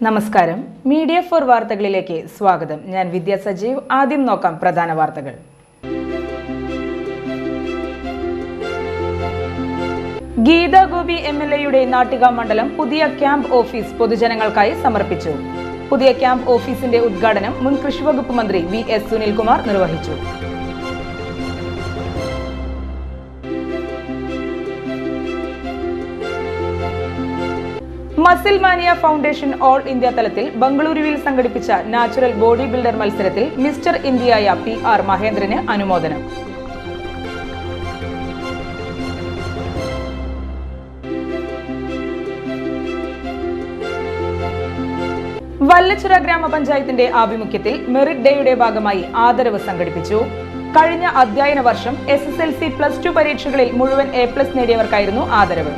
നമസ്കാരം. Media for വാർത്തകളിലേക്ക് സ്വാഗതം. ഞാൻ വിദ്യ സജീവ്. ആദ്യം നോക്കാം പ്രധാന വാർത്തകൾ. ഗീതാ ഗോപി MLAയുടെ നാട്ടിക മണ്ഡലം പുതിയ ക്യാമ്പ് ഓഫീസ് പൊതുജനങ്ങൾക്കായി സമർപ്പിച്ചു. പുതിയ ക്യാമ്പ് ഓഫീസിന്റെ ഉദ്ഘാടനം മുൻ കൃഷിവകുപ്പ് മന്ത്രി VS സുനിൽകുമാർ നിർവഹിച്ചു. Muscle mania foundation all India തലത്തിൽ ബംഗളൂരുവിൽ സംഘടിപ്പിച്ച നാച്ചുറൽ ബോഡി ബിൽഡർ മത്സരത്തിൽ മിസ്റ്റർ ഇന്ത്യയായ PR മഹേന്ദ്രന് അനുമോദനം. വല്ലച്ചിറ ഗ്രാമപഞ്ചായത്തിന്റെ ആഭിമുഖ്യത്തിൽ മെറിറ്റ് ഡേയുടെ ഭാഗമായി ആദരവ് സംഘടിപ്പിച്ചു. കഴിഞ്ഞ അധ്യയന വർഷം SSLC +2 പരീക്ഷകളിൽ മുഴുവൻ A+ നേടിയവർക്കായിരുന്നു ആദരവ്.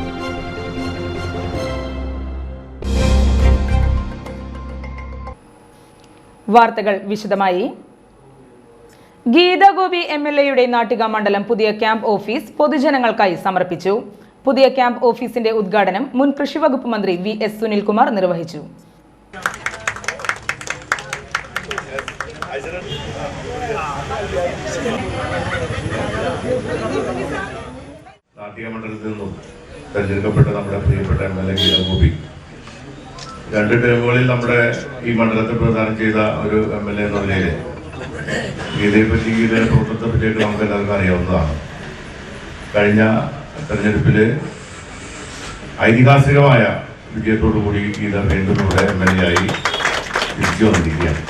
വാർത്തകൾ വിശദമായി. ഗീതാ ഗോപി MLAയുടെ നാട്ടിക മണ്ഡലം പുതിയ ക്യാമ്പ് ഓഫീസ് പൊതുജനങ്ങൾക്കായി സമർപ്പിച്ചു. പുതിയ ക്യാമ്പ് ഓഫീസിന്റെ ഉദ്ഘാടനം മുൻ കൃഷിവകുപ്പ് മന്ത്രി VS സുനിൽകുമാർ നിർവഹിച്ചു. നാട്ടിക മണ്ഡലത്തിൽ നിന്നും തെരഞ്ഞെടുക്കപ്പെട്ട നമ്മുടെ പ്രിയപ്പെട്ട MLA ഗീതാ ഗോപി 2 ടേമുകളിൽ നമ്മുടെ ഈ മണ്ഡലത്തെ പ്രദാനം ചെയ്ത ഒരു MLA എന്ന നിലയിൽ ഗീതയുടെ പ്രവർത്തനത്തെ പറ്റിയിട്ട് നമുക്ക് എല്ലാവർക്കും അറിയാവുന്നതാണ്. കഴിഞ്ഞ തെരഞ്ഞെടുപ്പിൽ ഐതിഹാസികമായ വിജയത്തോടു കൂടി ഗീത വീണ്ടും ഇവിടെ MLA ആയി തിരിച്ചു വന്നിരിക്കുകയാണ്.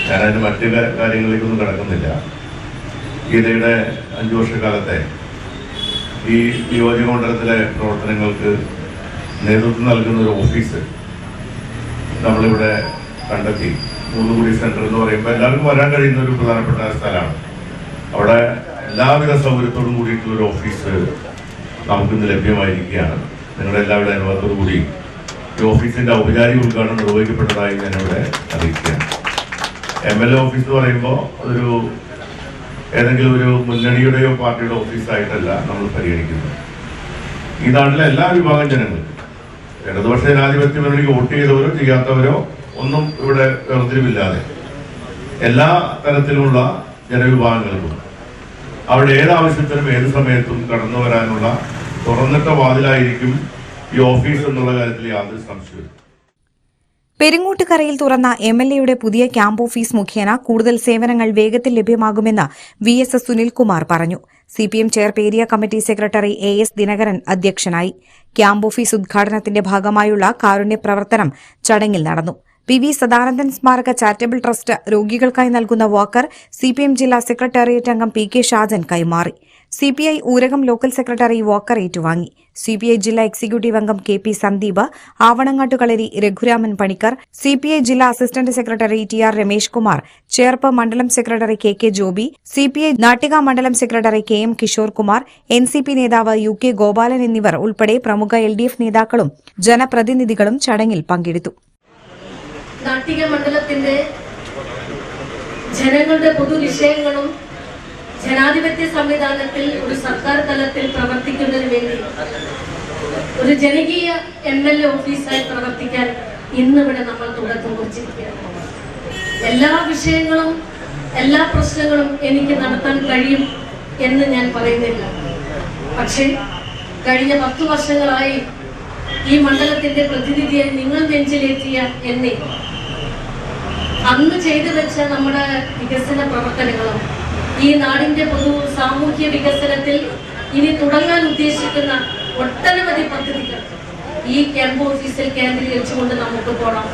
ഞാനതിന് മറ്റു കാര്യങ്ങളിലേക്കൊന്നും കിടക്കുന്നില്ല. ഗീതയുടെ 5 വർഷക്കാലത്തെ ഈ നിയോജക മണ്ഡലത്തിലെ പ്രവർത്തനങ്ങൾക്ക് നേതൃത്വം നൽകുന്ന ഒരു ഓഫീസ് നമ്മളിവിടെ കണ്ടെത്തി. മൂന്നുകുടി സെന്റർ എന്ന് പറയുമ്പോൾ എല്ലാവർക്കും വരാൻ കഴിയുന്ന ഒരു പ്രധാനപ്പെട്ട സ്ഥലമാണ്. അവിടെ എല്ലാവിധ സൗകര്യത്തോടും കൂടിയിട്ടുള്ളൊരു ഓഫീസ് നമുക്കിന്ന് ലഭ്യമായിരിക്കുകയാണ്. നിങ്ങളുടെ എല്ലാവരുടെ അനുഭവത്തോടു കൂടി ഈ ഓഫീസിന്റെ ഔപചാരിക ഉദ്ഘാടനം നിർവഹിക്കപ്പെട്ടതായി ഞാനിവിടെ അറിയിക്കുകയാണ്. MLA ഓഫീസ് എന്ന് പറയുമ്പോൾ അതൊരു ഏതെങ്കിലും ഒരു മുന്നണിയുടെയോ പാർട്ടിയുടെ ഓഫീസായിട്ടല്ല നമ്മൾ പരിഗണിക്കുന്നത്. ഈ നാട്ടിലെ എല്ലാ വിഭാഗം ജനങ്ങൾക്കും ഇടതുപക്ഷ ജനാധിപത്യ മുന്നണിക്ക് വോട്ട് ചെയ്തവരോ ചെയ്യാത്തവരോ ഒന്നും ഇവിടെ വേർതിരിവില്ലാതെ എല്ലാ തരത്തിലുള്ള ജനവിഭാഗങ്ങൾക്കും അവിടെ ഏതാവശ്യത്തിനും ഏത് സമയത്തും കടന്നു വരാനുള്ള തുറന്നിട്ട വാതിലായിരിക്കും ഈ ഓഫീസ് എന്നുള്ള കാര്യത്തിൽ യാതൊരു സംശയവും. പെരിങ്ങോട്ടുകരയിൽ തുറന്ന MLAയുടെ പുതിയ ക്യാമ്പ് ഓഫീസ് മുഖേന കൂടുതൽ സേവനങ്ങൾ വേഗത്തിൽ ലഭ്യമാകുമെന്ന് VS സുനിൽകുമാർ പറഞ്ഞു. CPM ചെയർപേരിയ area committee secretary AS Dinakaran അധ്യക്ഷനായി. ക്യാമ്പ് ഓഫീസ് ഉദ്ഘാടനത്തിന്റെ ഭാഗമായുള്ള കാരുണ്യ പ്രവർത്തനം ചടങ്ങിൽ നടന്നു. PV സദാനന്ദൻ സ്മാരക ചാരിറ്റബിൾ ട്രസ്റ്റ് രോഗികൾക്കായി നൽകുന്ന വാക്കർ CPM ജില്ലാ സെക്രട്ടേറിയറ്റ് അംഗം PK ഷാജൻ കൈമാറി. CPI Oorakam local secretary walker ഏറ്റുവാങ്ങി. CPI ജില്ലാ എക്സിക്യൂട്ടീവ് അംഗം KP സന്ദീപ്, ആവണങ്ങാട്ടുകളരി രഘുരാമൻ പണിക്കർ, CPI ജില്ലാ assistant secretary TR Ramesh Kumar, Cherpu മണ്ഡലം secretary KK Joby, CPI Nattika മണ്ഡലം secretary KM Kishore Kumar, NCP നേതാവ് UK ഗോപാലൻ എന്നിവർ ഉൾപ്പെടെ പ്രമുഖ LDF നേതാക്കളും ജനപ്രതിനിധികളും ചടങ്ങിൽ പങ്കെടുത്തു. നാട്ടിക മണ്ഡലത്തിന്റെ ജനങ്ങളുടെ പൊതുവിഷയങ്ങളും ജനാധിപത്യ സംവിധാനത്തിൽ ഒരു സർക്കാർ തലത്തിൽ പ്രവർത്തിക്കുന്നതിന് വേണ്ടി ഒരു ജനകീയ MLA ഓഫീസായി പ്രവർത്തിക്കാൻ ഇന്നിവിടെ നമ്മൾ തുടക്കം കുറിച്ചിരിക്കുകയാണ്. എല്ലാ വിഷയങ്ങളും എല്ലാ പ്രശ്നങ്ങളും എനിക്ക് നടത്താൻ കഴിയും എന്ന് ഞാൻ പറയുന്നില്ല. പക്ഷേ കഴിഞ്ഞ 10 വർഷങ്ങളായി ഈ മണ്ഡലത്തിന്റെ പ്രതിനിധിയെ നിങ്ങൾ നെഞ്ചിലേറ്റിയ എന്നെ അന്ന് ചെയ്തു വെച്ച നമ്മുടെ വികസന പ്രവർത്തനങ്ങളും ഈ നാടിന്റെ പൊതു സാമൂഹ്യ വികസനത്തിൽ ഇനി തുടങ്ങാൻ ഉദ്ദേശിക്കുന്ന ഒട്ടനവധി പദ്ധതികൾ ഈ ക്യാമ്പ് ഓഫീസിൽ കേന്ദ്രീകരിച്ചുകൊണ്ട് നമുക്ക് പോകണം.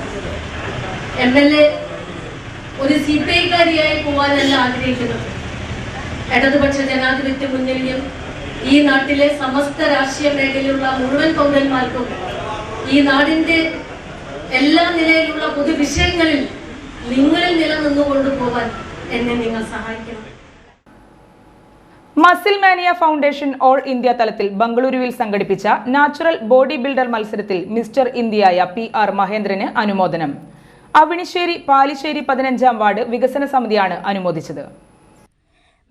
MLA ഒരു CPI-കാരിയായി പോകാനല്ല ആഗ്രഹിക്കുന്നത്. ഇടതുപക്ഷ ജനാധിപത്യ മുന്നണിയും ഈ നാട്ടിലെ സമസ്ത രാഷ്ട്രീയ മേഖലയിലുള്ള മുഴുവൻ പൗരന്മാർക്കും ഈ നാടിന്റെ എല്ലാ നിലയിലുള്ള പൊതുവിഷയങ്ങളിൽ നിങ്ങളിൽ നിലനിന്നുകൊണ്ട് പോകാൻ എന്നെ നിങ്ങൾ സഹായിക്കണം. Muscle mania foundation all India തലത്തിൽ ബംഗളൂരുവിൽ സംഘടിപ്പിച്ച നാച്ചുറൽ ബോഡി ബിൽഡർ മത്സരത്തിൽ മിസ്റ്റർ ഇന്ത്യയായ PR മഹേന്ദ്രന് അനുമോദനം. അവിണിശ്ശേരി പാലിശ്ശേരി 15-ാം വാർഡ് വികസന സമിതിയാണ് അനുമോദിച്ചത്.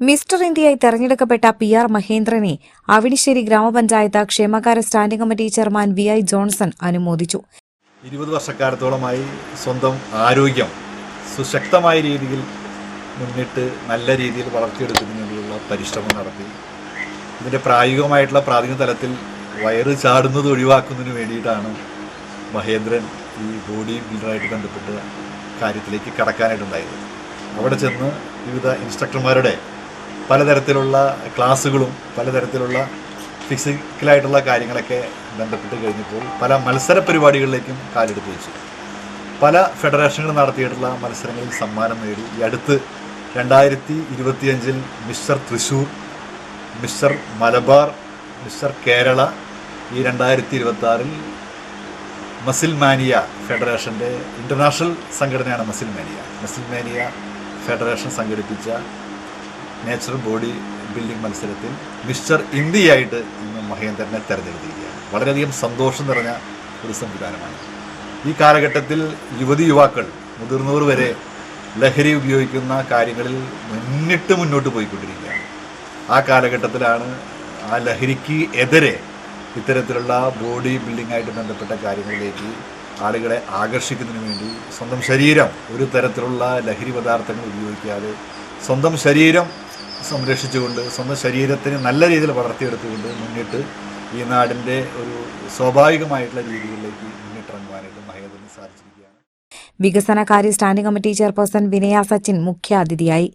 മിസ്റ്റർ ഇന്ത്യയായി തെരഞ്ഞെടുക്കപ്പെട്ട PR മഹേന്ദ്രനെ അവിണിശ്ശേരി ഗ്രാമപഞ്ചായത്ത് ക്ഷേമകാര്യ standing committee chairman VI Johnson അനുമോദിച്ചു. 20 വർഷക്കാലത്തോളമായി സ്വന്തം ആരോഗ്യം സുശക്തമായ രീതിയിൽ മുന്നിട്ട് നല്ല രീതിയിൽ വളർത്തിയെടുക്കുന്നതിനുള്ള പരിശ്രമം നടത്തി ഇതിൻ്റെ പ്രായോഗികമായിട്ടുള്ള പ്രാഥമിക തലത്തിൽ വയറ് ചാടുന്നത് ഒഴിവാക്കുന്നതിന് വേണ്ടിയിട്ടാണ് മഹേന്ദ്രൻ ഈ ബോഡി ബിൽഡറായിട്ട് ബന്ധപ്പെട്ട കാര്യത്തിലേക്ക് കടക്കാനായിട്ടുണ്ടായത്. അവിടെ ചെന്ന് വിവിധ ഇൻസ്ട്രക്ടർമാരുടെ പലതരത്തിലുള്ള ക്ലാസ്സുകളും പലതരത്തിലുള്ള ഫിസിക്കലായിട്ടുള്ള കാര്യങ്ങളൊക്കെ ബന്ധപ്പെട്ട് കഴിഞ്ഞപ്പോൾ പല മത്സര പരിപാടികളിലേക്കും കാലെടുത്ത് വെച്ചു. പല ഫെഡറേഷനുകൾ നടത്തിയിട്ടുള്ള മത്സരങ്ങളിൽ സമ്മാനം നേടി. ഈ അടുത്ത് 2025 mister Thrissur, mister Malabar, mister Kerala, ഈ 2026 മസിൽ മാനിയ ഫെഡറേഷൻ്റെ ഇൻ്റർനാഷണൽ സംഘടനയാണ് മസിൽ മാനിയ ഫെഡറേഷൻ സംഘടിപ്പിച്ച നേച്ചുറൽ ബോഡി ബിൽഡിംഗ് മത്സരത്തിൽ മിസ്റ്റർ ഇന്ത്യയായിട്ട് ഇന്ന് മഹേന്ദ്രനെ തെരഞ്ഞെടുത്തിരിക്കുകയാണ്. വളരെയധികം സന്തോഷം നിറഞ്ഞ ഒരു സംവിധാനമാണ്. ഈ കാലഘട്ടത്തിൽ യുവാക്കൾ മുതിർന്നവർ വരെ ലഹരി ഉപയോഗിക്കുന്ന കാര്യങ്ങളിൽ മുന്നോട്ട് പോയിക്കൊണ്ടിരിക്കുകയാണ്. ആ കാലഘട്ടത്തിലാണ് ആ ലഹരിക്ക് എതിരെ ഇത്തരത്തിലുള്ള ബോഡി ബിൽഡിങ്ങായിട്ട് ബന്ധപ്പെട്ട കാര്യങ്ങളിലേക്ക് ആളുകളെ ആകർഷിക്കുന്നതിന് വേണ്ടി സ്വന്തം ശരീരം ഒരു തരത്തിലുള്ള ലഹരി പദാർത്ഥങ്ങൾ ഉപയോഗിക്കാതെ സ്വന്തം ശരീരം സംരക്ഷിച്ചുകൊണ്ട് സ്വന്തം ശരീരത്തിന് നല്ല രീതിയിൽ വളർത്തിയെടുത്തുകൊണ്ട് മുന്നിട്ട് ഈ നാടിൻ്റെ ഒരു സ്വാഭാവികമായിട്ടുള്ള രീതികളിലേക്ക് മുന്നിട്ടിറങ്ങുവാനായിട്ട് മഹേന്ദ്രന് സാധിച്ചിരിക്കുകയാണ്. വികസനകാര്യ സ്റ്റാൻഡിംഗ് കമ്മിറ്റി ചെയർപേഴ്സൺ വിനയ സച്ചിൻ മുഖ്യാതിഥിയായി.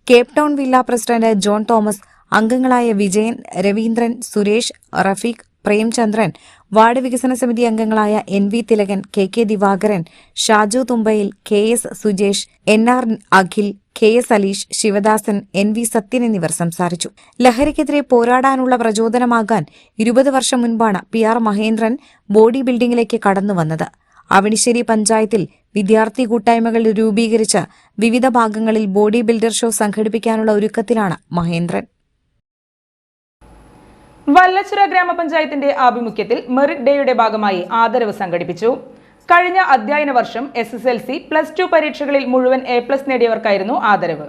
Cape town villa president John Thomas, അംഗങ്ങളായ വിജയൻ, രവീന്ദ്രൻ, സുരേഷ്, റഫീഖ്, പ്രേംചന്ദ്രൻ, വാർഡ് വികസന സമിതി അംഗങ്ങളായ NV Thilakan, KK Divakaran, Shaju തുമ്പയിൽ, KS Sujesh, NR Akhil, KS Aleesh, Sivadasan, NV Sathyan എന്നിവർ സംസാരിച്ചു. ലഹരിക്കെതിരെ പോരാടാനുള്ള പ്രചോദനമാകാൻ 20 വർഷം മുൻപാണ് PR മഹേന്ദ്രൻ ബോഡി ബിൽഡിംഗിലേക്ക് കടന്നുവന്നത്. അവണിശ്ശേരി പഞ്ചായത്തിൽ വിദ്യാർത്ഥി കൂട്ടായ്മകൾ രൂപീകരിച്ച് വിവിധ ഭാഗങ്ങളിൽ ബോഡി ബിൽഡർ ഷോ സംഘടിപ്പിക്കാനുള്ള ഒരുക്കത്തിലാണ് മഹേന്ദ്രൻ. വല്ലച്ചിറ ഗ്രാമപഞ്ചായത്തിന്റെ ആഭിമുഖ്യത്തിൽ മെറിറ്റ് ഡേയുടെ ഭാഗമായി ആദരവ് സംഘടിപ്പിച്ചു. കഴിഞ്ഞ അധ്യയന വർഷം SSLC, +2 പരീക്ഷകളിൽ മുഴുവൻ A+ നേടിയവർക്കായിരുന്നു ആദരവ്.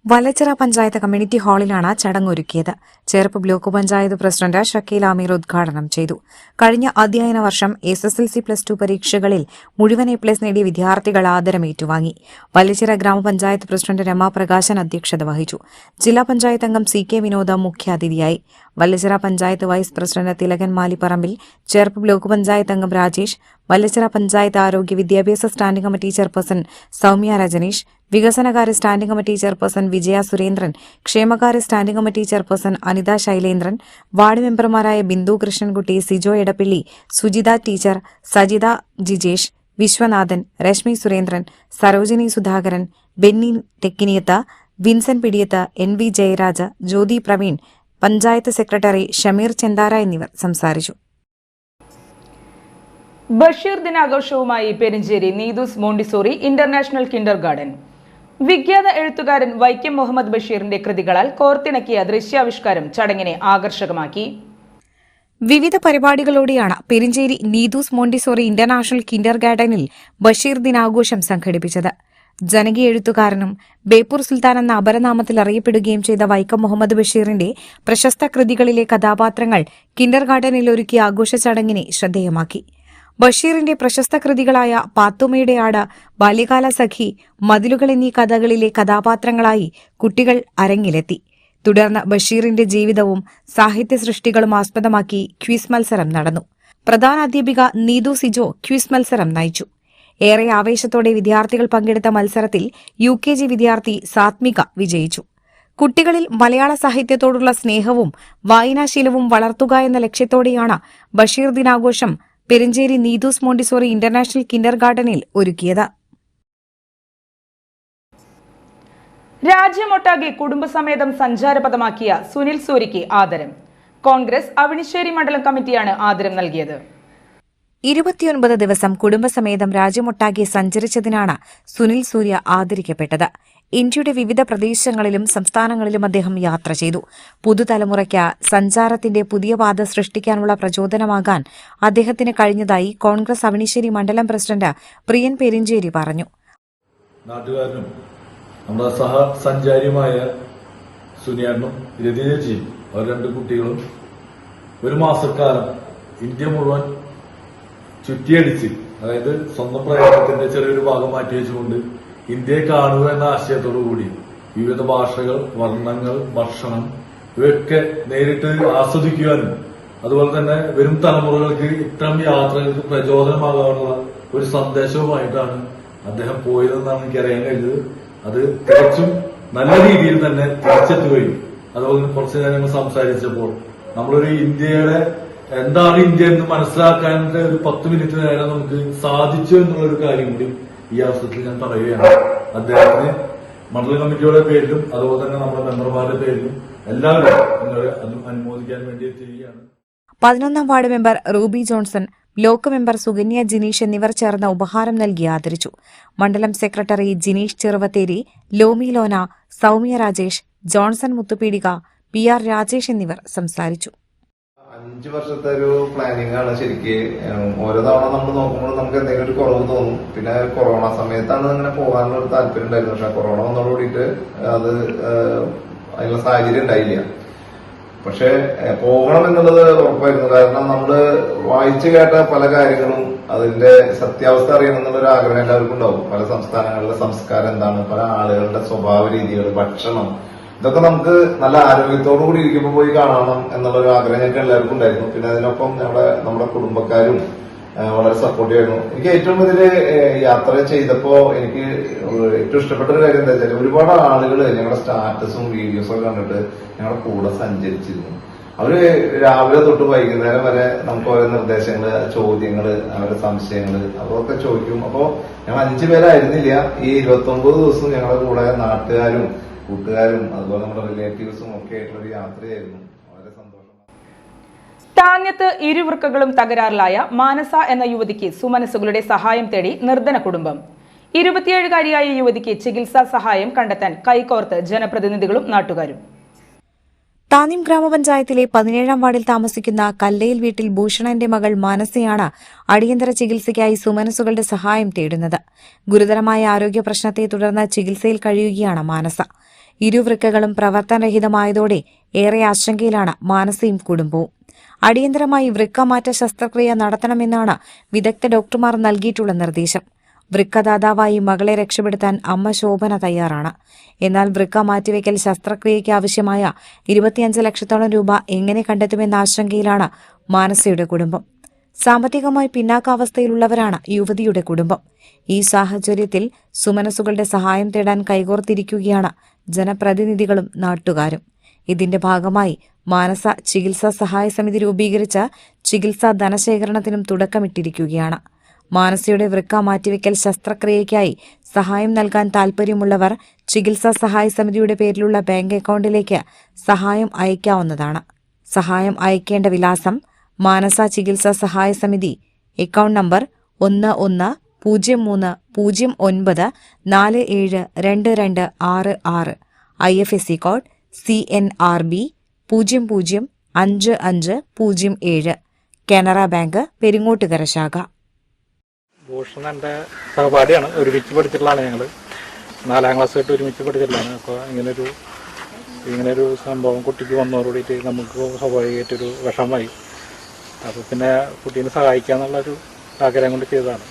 വല്ലച്ചിറ പഞ്ചായത്ത് കമ്മ്യൂണിറ്റി ഹാളിലാണ് ചടങ്ങൊരുക്കിയത്. ചേർപ്പ് ബ്ലോക്ക് പഞ്ചായത്ത് പ്രസിഡന്റ് ഷക്കീൽ അമീർ ഉദ്ഘാടനം ചെയ്തു. കഴിഞ്ഞ അധ്യയന വർഷം SSLC, +2 പരീക്ഷകളിൽ മുഴുവൻ A+ നേടിയ വിദ്യാർത്ഥികൾ ആദരം ഏറ്റുവാങ്ങി. വല്ലച്ചിറ ഗ്രാമപഞ്ചായത്ത് പ്രസിഡന്റ് രമ പ്രകാശൻ അധ്യക്ഷത വഹിച്ചു. ജില്ലാ പഞ്ചായത്ത് അംഗം CK വിനോദ മുഖ്യാതിഥിയായി. Vallachira panchayat vice president Thilakan Maliparambil, Cherpu block panchayat അംഗം രാജേഷ്, വല്ലച്ചിറ പഞ്ചായത്ത് ആരോഗ്യ വിദ്യാഭ്യാസ standing committee chairperson Soumya Rajaneesh, വികസനകാര്യ standing committee chairperson Vijaya Surendran, ക്ഷേമകാര്യ standing committee chairperson Anitha Shailendran, ward മെമ്പർമാരായ Bindu Krishnankutty, Sijo Edappally, Sujitha teacher, Sajitha Jijesh, Viswanathan, Reshmi Surendran, Sarojini Sudhakaran, Benny Thekkiniyath, Vinson Pidiyath, NV Jayaraja, Jyothi Praveen, panchayat secretary Shameer Chenthara എന്നിവർ സംസാരിച്ചു. ബഷീർ ദിനാഘോഷവുമായി Perinchery Neethus montessori international Kinder garden. വിഖ്യാത എഴുത്തുകാരൻ വൈക്കം മുഹമ്മദ് ബഷീറിന്റെ കൃതികളാൽ കോർത്തിണക്കിയ ദൃശ്യാവിഷ്കാരം ചടങ്ങിനെ ആകർഷകമാക്കി. വിവിധ പരിപാടികളോടെയാണ് പെരിഞ്ചേരി നീതൂസ് മോണ്ടിസോറി ഇന്റർനാഷണൽ കിൻഡർ ഗാർഡനിൽ ബഷീർ ദിനാഘോഷം സംഘടിപ്പിച്ചത്. ജനകീയ എഴുത്തുകാരനും ബേപ്പൂർ സുൽത്താൻ എന്ന അപരനാമത്തിൽ അറിയപ്പെടുകയും ചെയ്ത വൈക്കം മുഹമ്മദ് ബഷീറിന്റെ പ്രശസ്ത കൃതികളിലെ കഥാപാത്രങ്ങൾ കിൻഡർ ഗാർഡനിൽ ഒരുക്കിയ ആഘോഷ ചടങ്ങിനെ ശ്രദ്ധേയമാക്കി. ബഷീറിന്റെ പ്രശസ്ത കൃതികളായ പാത്തുമ്മയുടെ ആട്, ബാല്യകാല സഖി, മതിലുകൾ എന്നീ കഥകളിലെ കഥാപാത്രങ്ങളായി കുട്ടികൾ അരങ്ങിലെത്തി. തുടർന്ന് ബഷീറിന്റെ ജീവിതവും സാഹിത്യ സൃഷ്ടികളും ആസ്പദമാക്കി ക്വിസ് മത്സരം നടന്നു. പ്രധാന അധ്യാപിക നീതു സിജോ ക്വിസ് മത്സരം നയിച്ചു. ഏറെ ആവേശത്തോടെ വിദ്യാർത്ഥികൾ പങ്കെടുത്ത മത്സരത്തിൽ UKG വിദ്യാർത്ഥി സാത്മിക വിജയിച്ചു. കുട്ടികളിൽ മലയാള സാഹിത്യത്തോടുള്ള സ്നേഹവും വായനാശീലവും വളർത്തുക എന്ന ലക്ഷ്യത്തോടെയാണ് ബഷീർ ദിനാഘോഷം പെരിഞ്ചേരി നീതൂസ് മോണ്ടിസോറി ഇന്റർനാഷണൽ കിൻഡർ ഗാർഡനിൽ ഒരുക്കിയത്. രാജ്യമൊട്ടാകെ കുടുംബസമേതം സഞ്ചാരപഥമാക്കിയ സുനിൽ സൂര്യയ്ക്ക് ആദരം. കോൺഗ്രസ് അവണിശ്ശേരി മണ്ഡലം കമ്മിറ്റിയാണ് ആദരം നൽകിയത്. 29 ദിവസം കുടുംബസമേതം രാജ്യമൊട്ടാകെ സഞ്ചരിച്ചതിനാണ് സുനിൽ സൂര്യ ആദരിക്കപ്പെട്ടത്. ഇന്ത്യയുടെ വിവിധ പ്രദേശങ്ങളിലും സംസ്ഥാനങ്ങളിലും അദ്ദേഹം യാത്ര ചെയ്തു. പുതുതലമുറയ്ക്ക് സഞ്ചാരത്തിന്റെ പുതിയ പാത സൃഷ്ടിക്കാനുള്ള പ്രചോദനമാകാൻ അദ്ദേഹത്തിന് കഴിഞ്ഞതായി കോൺഗ്രസ് അവണിശ്ശേരി മണ്ഡലം പ്രസിഡന്റ് പ്രിയൻ പെരിഞ്ചേരി പറഞ്ഞു. നാട്ടുകാരനും നമ്മുടെ സഹസഞ്ചാരിയുമായ സുനിയാനും രതിരജിയും അവർ 2 കുട്ടികളും 1 മാസക്കാലം ഇന്ത്യ മുഴുവൻ ചുറ്റിയടിച്ച്, അതായത് സ്വന്തം പ്രയത്നത്തിന്റെ ചെറിയൊരു ഭാഗം മാറ്റിവെച്ചുകൊണ്ട് ഇന്ത്യയെ കാണുക എന്ന ആശയത്തോടു കൂടി വിവിധ ഭാഷകൾ, വർണ്ണങ്ങൾ, ഭക്ഷണം ഇവയൊക്കെ നേരിട്ട് ആസ്വദിക്കുവാനും അതുപോലെ തന്നെ വരും തലമുറകൾക്ക് ഇത്തരം യാത്രകൾക്ക് പ്രചോദനമാകാനുള്ള ഒരു സന്ദേശവുമായിട്ടാണ് അദ്ദേഹം പോയതെന്നാണ് എനിക്കറിയാൻ കഴിഞ്ഞത്. അത് തികച്ചും നല്ല രീതിയിൽ തന്നെ തിരിച്ചെത്തുകയും അതുപോലെ തന്നെ കുറച്ചു നേരം സംസാരിച്ചപ്പോൾ നമ്മളൊരു ഇന്ത്യയുടെ എന്താണ് ഇന്ത്യ എന്ന് മനസ്സിലാക്കാൻ ഒരു 10 മിനിറ്റ് നേരം നമുക്ക് സാധിച്ചു എന്നുള്ളൊരു കാര്യം കൂടി ഈ അവസരത്തിൽ ഞാൻ പറയുകയാണ്. അദ്ദേഹത്തിന് മണ്ഡലം കമ്മിറ്റിയുടെ പേരിലും അതുപോലെ തന്നെ നമ്മുടെ മെമ്പർമാരുടെ പേരിലും എല്ലാവരും നിങ്ങളെ അനുമോദിക്കാൻ വേണ്ടി എത്തുകയാണ്. 11ാം ward member Ruby Johnson, block member Sukanya Jineesh എന്നിവർ ചേർന്ന് ഉപഹാരം നൽകി ആദരിച്ചു. മണ്ഡലം secretary Jineesh Cheruvathery, Lomi Lona, Soumya Rajesh, Johnson Muthupeedika, PR Rajesh എന്നിവർ സംസാരിച്ചു. 5 വർഷത്തെ ഒരു പ്ലാനിംഗ് ആണ് ശരിക്ക്. ഓരോ തവണ നമ്മൾ നോക്കുമ്പോൾ നമുക്ക് എന്തെങ്കിലും ഒരു കുറവ് തോന്നും. പിന്നെ കൊറോണ സമയത്താണ് അങ്ങനെ പോകാനുള്ള ഒരു താല്പര്യം ഉണ്ടായിരുന്നു. പക്ഷെ കൊറോണ വന്നതോട് കൂടിയിട്ട് അത് അതിനുള്ള സാഹചര്യം ഉണ്ടായില്ല. പക്ഷെ പോകണം എന്നുള്ളത് ഉറപ്പായിരുന്നു. കാരണം നമ്മള് വായിച്ചു കേട്ട പല കാര്യങ്ങളും അതിന്റെ സത്യാവസ്ഥ അറിയണം എന്നുള്ളൊരു ആഗ്രഹം എല്ലാവർക്കും ഉണ്ടാവും. പല സംസ്ഥാനങ്ങളിലെ സംസ്കാരം എന്താണ്, പല ആളുകളുടെ സ്വഭാവ രീതികൾ, ഭക്ഷണം, ഇതൊക്കെ നമുക്ക് നല്ല ആരോഗ്യത്തോടു കൂടി ഇരിക്കുമ്പോൾ പോയി കാണണം എന്നുള്ളൊരു ആഗ്രഹം ഞങ്ങൾക്ക് എല്ലാവർക്കും ഉണ്ടായിരുന്നു. പിന്നെ അതിനൊപ്പം നമ്മുടെ കുടുംബക്കാരും വളരെ സപ്പോർട്ടീവ് ആയിരുന്നു. എനിക്ക് ഏറ്റവും ഇതില് യാത്ര ചെയ്തപ്പോ എനിക്ക് ഏറ്റവും ഇഷ്ടപ്പെട്ട ഒരു കാര്യം എന്താ വെച്ചാൽ ഒരുപാട് ആളുകൾ ഞങ്ങളുടെ സ്റ്റാറ്റസും വീഡിയോസും ഒക്കെ കണ്ടിട്ട് ഞങ്ങളുടെ കൂടെ സഞ്ചരിച്ചിരുന്നു. അവര് രാവിലെ തൊട്ട് വൈകുന്നേരം വരെ നമുക്ക് ഓരോ നിർദ്ദേശങ്ങള്, ചോദ്യങ്ങള്, അവരുടെ സംശയങ്ങള് അതൊക്കെ ചോദിക്കും. അപ്പോ ഞങ്ങൾ 5 പേരായിരുന്നില്ല, ഈ 29 ദിവസം ഞങ്ങളുടെ കൂടെ നാട്ടുകാരും കൂട്ടുകാരും അതുപോലെ നമ്മുടെ റിലേറ്റീവ്സും ഒക്കെ ആയിട്ടുള്ളൊരു യാത്രയായിരുന്നു. വളരെ സന്തോഷം. താന്യത്ത് ഇരുവൃക്കകളും തകരാറിലായ മാനസ എന്ന യുവതിക്ക് സുമനസുകളുടെ സഹായം തേടി നിർധന കുടുംബം. 27-കാരിയായ യുവതിക്ക് ചികിത്സാ സഹായം കണ്ടെത്താൻ കൈകോർത്ത് ജനപ്രതിനിധികളും നാട്ടുകാരും. താന്യം ഗ്രാമപഞ്ചായത്തിലെ 17ാം വാർഡിൽ താമസിക്കുന്ന കല്ലയിൽ വീട്ടിൽ ഭൂഷണന്റെ മകൾ മാനസയാണ് അടിയന്തര ചികിത്സയ്ക്കായി സുമനസുകളുടെ സഹായം തേടുന്നത്. ഗുരുതരമായ ആരോഗ്യ പ്രശ്നത്തെ തുടർന്ന് ചികിത്സയിൽ കഴിയുകയാണ് മാനസ. ഇരുവൃക്കകളും പ്രവർത്തനരഹിതമായതോടെ ഏറെ ആശങ്കയിലാണ് മാനസയും കുടുംബവും. അടിയന്തരമായി വൃക്കമാറ്റ ശസ്ത്രക്രിയ നടത്തണമെന്നാണ് വിദഗ്ധ ഡോക്ടർമാർ നൽകിയിട്ടുള്ള നിർദ്ദേശം. വൃക്കദാതാവായി മകളെ രക്ഷപ്പെടുത്താൻ അമ്മ ശോഭന തയ്യാറാണ്. എന്നാൽ വൃക്ക മാറ്റിവെക്കൽ ശസ്ത്രക്രിയയ്ക്ക് ആവശ്യമായ 25 ലക്ഷത്തോളം രൂപ എങ്ങനെ കണ്ടെത്തുമെന്ന ആശങ്കയിലാണ് മാനസയുടെ കുടുംബം. സാമ്പത്തികമായി പിന്നാക്കാവസ്ഥയിലുള്ളവരാണ് യുവതിയുടെ കുടുംബം. ഈ സാഹചര്യത്തിൽ സുമനസുകളുടെ സഹായം തേടാൻ കൈകോർത്തിരിക്കുകയാണ് ജനപ്രതിനിധികളും നാട്ടുകാരും. ഇതിന്റെ ഭാഗമായി മാനസ ചികിത്സാ സഹായ സമിതി രൂപീകരിച്ച് ചികിത്സാ ധനശേഖരണത്തിനും തുടക്കമിട്ടിരിക്കുകയാണ്. മാനസയുടെ വൃക്ക മാറ്റിവെക്കൽ ശസ്ത്രക്രിയയ്ക്കായി സഹായം നൽകാൻ താൽപര്യമുള്ളവർ ചികിത്സാ സഹായ സമിതിയുടെ പേരിലുള്ള ബാങ്ക് അക്കൗണ്ടിലേക്ക് സഹായം അയക്കാവുന്നതാണ്. സഹായം അയക്കേണ്ട വിലാസം: മാനസ ചികിത്സാ സഹായ സമിതി, account number 110309472266, IFSC code CNRB 005507, Canara bank Peringottukara ശാഖ. ഭൂഷൺ എൻ്റെ സഹപാഠിയാണ്. ഒരുമിച്ച് പഠിച്ചിട്ടുള്ളതാണ്. ഞങ്ങൾ 4ാം ക്ലാസ് തൊട്ട് ഒരുമിച്ച് പഠിച്ചിട്ടുള്ളതാണ്. അപ്പോൾ ഇങ്ങനൊരു സംഭവം കുട്ടിക്ക് വന്നതോടുകൂടിയിട്ട് നമുക്ക് സ്വാഭാവികമായിട്ടൊരു വിഷമമായി. അപ്പോൾ പിന്നെ കുട്ടീനെ സഹായിക്കാന്നുള്ളൊരു ആഗ്രഹം കൊണ്ട് ചെയ്തതാണ്.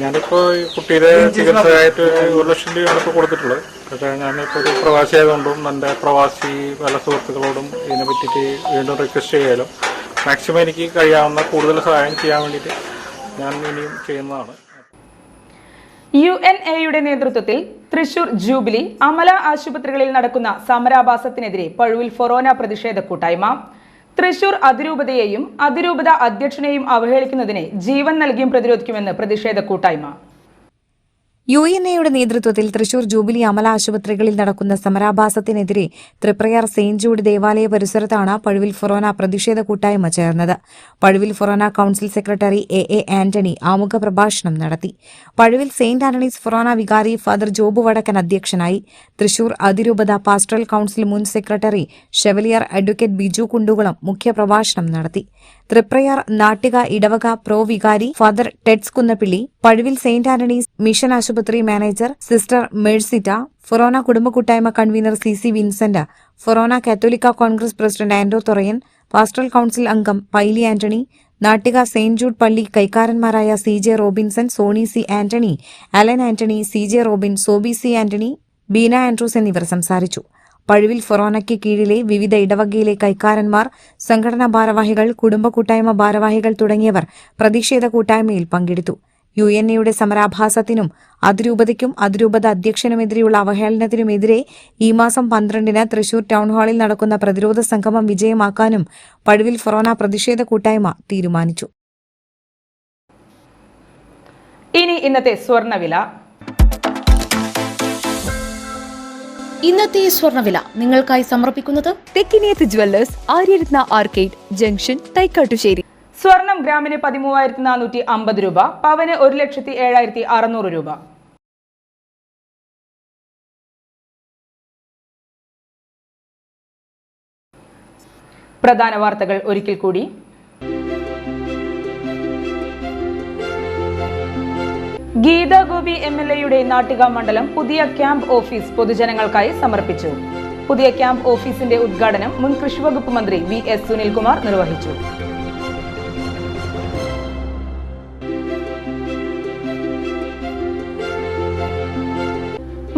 ഞാനിപ്പോൾ ഈ കുട്ടിയുടെ ചികിത്സയായിട്ട് 1 ലക്ഷം രൂപയാണ് ഇപ്പോൾ കൊടുത്തിട്ടുള്ളത്. പക്ഷേ ഞാനിപ്പോൾ ഒരു പ്രവാസി ആയതുകൊണ്ടും എൻ്റെ പ്രവാസി പല സുഹൃത്തുക്കളോടും ഇതിനെ പറ്റിയിട്ട് വീണ്ടും റിക്വസ്റ്റ് ചെയ്യാലും മാക്സിമം എനിക്ക് കഴിയാവുന്ന കൂടുതൽ സഹായം ചെയ്യാൻ വേണ്ടിയിട്ട് ഞാൻ ഇനിയും ചെയ്യുന്നതാണ്. UNAയുടെ നേതൃത്വത്തിൽ തൃശൂർ ജൂബിലി, അമല ആശുപത്രികളിൽ നടക്കുന്ന സമരാഭാസത്തിനെതിരെ പഴുവിൽ ഫൊറോന പ്രതിഷേധ കൂട്ടായ്മ. തൃശൂർ അതിരൂപതയെയും അതിരൂപത അധ്യക്ഷനെയും അവഹേളിക്കുന്നതിനെ ജീവൻ നൽകിയും പ്രതിരോധിക്കുമെന്ന് പ്രതിഷേധ കൂട്ടായ്മ. UNAയുടെ നേതൃത്വത്തിൽ തൃശൂർ ജൂബിലി അമല ആശുപത്രികളിൽ നടക്കുന്ന സമരാഭാസത്തിനെതിരെ തൃപ്രയാർ സെയിന്റ് ജൂഡ് ദേവാലയ പരിസരത്താണ് പഴുവിൽ ഫൊറോന പ്രതിഷേധ കൂട്ടായ്മ ചേർന്നത്. പഴുവിൽ ഫൊറോന കൌൺസിൽ സെക്രട്ടറി AA ആന്റണി ആമുഖ പ്രഭാഷണം നടത്തി. പഴുവിൽ സെയിന്റ് ആന്റണീസ് ഫൊറോന വികാരി ഫാദർ ജോബ് വടക്കൻ അധ്യക്ഷനായി. തൃശൂർ അതിരൂപത പാസ്റ്ററൽ കൌൺസിൽ മുൻ secretary chevalier advocate Biju Kundukulam മുഖ്യപ്രഭാഷണം നടത്തി. തൃപ്രയാർ നാട്ടിക ഇടവക pro vicar father Teds Kunnappilly, Pazhuvil saint Antony's mission ആശുപത്രി മാനേജർ സിസ്റ്റർ മേഴ്സിറ്റ, ഫൊറോന കുടുംബ കൂട്ടായ്മ convener CC Vincent, forane Catholic congress president Andro Thorayan, pastoral council അംഗം Paily Antony, Nattika saint Jude പള്ളി കൈക്കാരന്മാരായ CJ Robinson, Sony C. Antony, Alan Antony, CJ Robin, Soby C. Antony, Beena Andrews എന്നിവർ സംസാരിച്ചു. പഴുവിൽ ഫൊറോനയ്ക്ക് കീഴിലെ വിവിധ ഇടവകയിലെ കൈക്കാരന്മാർ, സംഘടനാ ഭാരവാഹികൾ, കുടുംബ കൂട്ടായ്മ ഭാരവാഹികൾ തുടങ്ങിയവർ പ്രതിഷേധ കൂട്ടായ്മയിൽ പങ്കെടുത്തു. UNA-യുടെ സമരാഭാസത്തിനും അതിരൂപതയ്ക്കും അതിരൂപത അധ്യക്ഷനുമെതിരെയുള്ള അവഹേളനത്തിനുമെതിരെ ഈ മാസം 12-ന് തൃശൂർ ടൗൺഹാളിൽ നടക്കുന്ന പ്രതിരോധ സംഗമം വിജയമാക്കാനും പഴുവിൽ ഫൊറോന പ്രതിഷേധ കൂട്ടായ്മ തീരുമാനിച്ചു. ഇനി ഇന്നത്തെ സ്വർണ്ണവില. ഇന്നത്തെ സ്വർണ്ണവില നിങ്ങൾക്കായി സമർപ്പിക്കുന്നത് Thekkiniyathu jewellers, Aryaratna arcade junction, Thaikkattussery. സ്വർണം ഗ്രാമിന് 13,450 രൂപ, പവന് 1,07,600 രൂപ. പ്രധാന വാർത്തകൾ ഒരിക്കൽ കൂടി. ഗീതാ ഗോപി MLA-യുടെ നാട്ടിക മണ്ഡലം പുതിയ ക്യാമ്പ് ഓഫീസ് പൊതുജനങ്ങൾക്കായി സമർപ്പിച്ചു. പുതിയ ക്യാമ്പ് ഓഫീസിന്റെ ഉദ്ഘാടനം മുൻ കൃഷി വകുപ്പ് മന്ത്രി VS സുനിൽകുമാർ നിർവഹിച്ചു.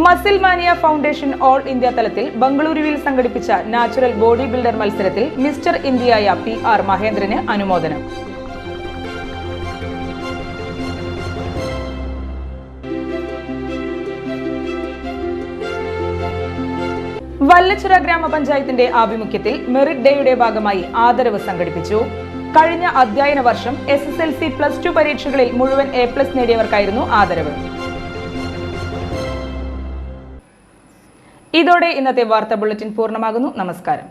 Muscle mania foundation all India തലത്തിൽ ബംഗളൂരുവിൽ സംഘടിപ്പിച്ച നാച്ചുറൽ ബോഡി ബിൽഡർ മത്സരത്തിൽ മിസ്റ്റർ ഇന്ത്യയായ PR മഹേന്ദ്രന് അനുമോദനം. വല്ലച്ചിറ ഗ്രാമപഞ്ചായത്തിന്റെ ആഭിമുഖ്യത്തിൽ മെറിറ്റ് ഡേയുടെ ഭാഗമായി ആദരവ് സംഘടിപ്പിച്ചു. കഴിഞ്ഞ അധ്യയന വർഷം SSLC +2 പരീക്ഷകളിൽ മുഴുവൻ A+ നേടിയവർക്കായിരുന്നു ആദരവ്. ഇതോടെ ഇന്നത്തെ വാർത്താ ബുള്ളറ്റിൻ പൂർണ്ണമാകുന്നു. നമസ്കാരം.